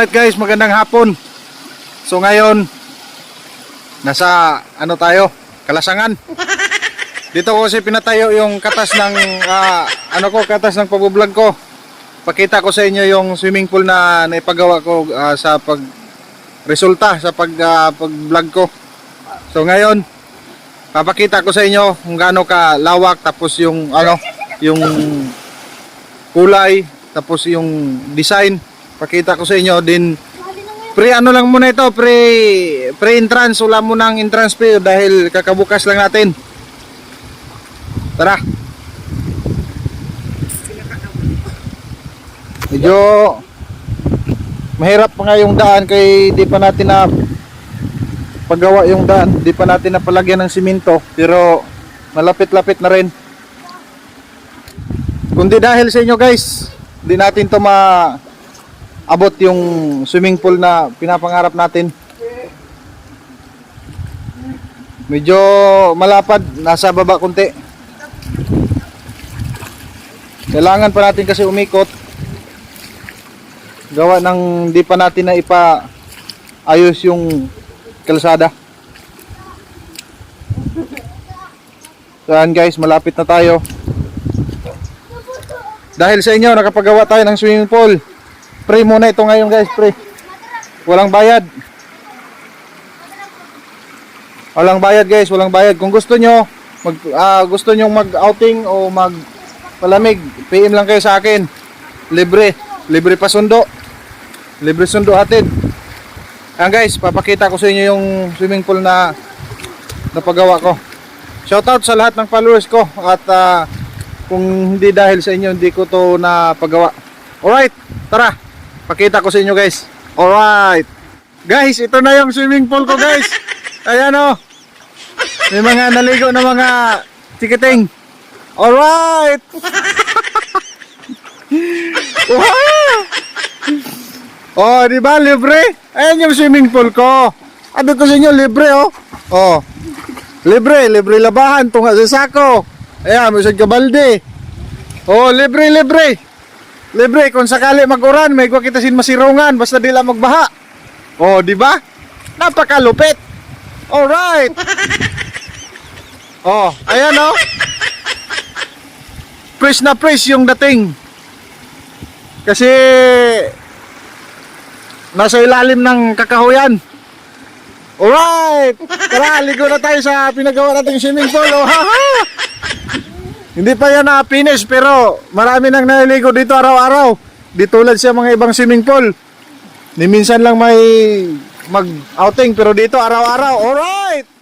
Alright guys, magandang hapon. So ngayon, nasa ano tayo? Kalasangan. Dito ko kasi pinatayo yung katas ng katas ng pag-vlog ko. Pakita ko sa inyo yung swimming pool na naipagawa ko sa resulta sa pag-vlog ko. So ngayon, papakita ko sa inyo kung gaano ka lawak, tapos yung yung kulay, tapos yung design. Pakita ko sa inyo din. Lang muna ito, pre-entrance, wala muna ang entrance fee dahil kakabukas lang natin. Tara. Medyo mahirap pa nga yung daan kay di pa natin na paggawa yung daan, di pa natin napalagyan ng simento, pero malapit-lapit na rin. Kundi dahil sa inyo guys, di natin to abot yung swimming pool na pinapangarap natin. Medyo malapad, nasa baba konti. Kailangan pa natin kasi umikot. Gawa ng di pa natin na ipaayos yung kalsada. So yan guys, malapit na tayo. Dahil sa inyo, nakapagawa tayo ng swimming pool. Pre muna ito ngayon guys, pre. Walang bayad. Walang bayad guys, walang bayad. Kung gusto nyo mag-outing o magpalamig, PM lang kayo sa akin. Libre pa sundo. Libre sundo hatid. Ayan guys, papakita ko sa inyo yung swimming pool na napagawa ko. Shoutout sa lahat ng followers ko. At kung hindi dahil sa inyo, hindi ko to napagawa. Alright, tara. Pakita ko sa inyo guys. Alright. Guys, ito na yung swimming pool ko guys. Ayan o. May mga naligo na mga tikiting. Alright. Wow. Oh, di ba libre? Ayan yung swimming pool ko. Ano ko sa inyo, libre oh. Oh. Libre labahan tunga sa sako. Ayan, may kabalde. Oh, libre. Libre kung sakali mag-uran, may gwa kita sin masirungan basta di lang magbaha. Oh, di ba? Napakalupit. Alright. Oh, ayan oh. Fresh na fresh yung dating. Kasi nasa ilalim ng kakahuyan. Alright. Tara, ligo na tayo sa pinagawa nating swimming pool. Oh, haha. Hindi pa yan na-finish pero marami nang naliligo dito araw-araw. Di tulad sa mga ibang swimming pool. Ni minsan lang may mag-outing pero dito araw-araw. Alright!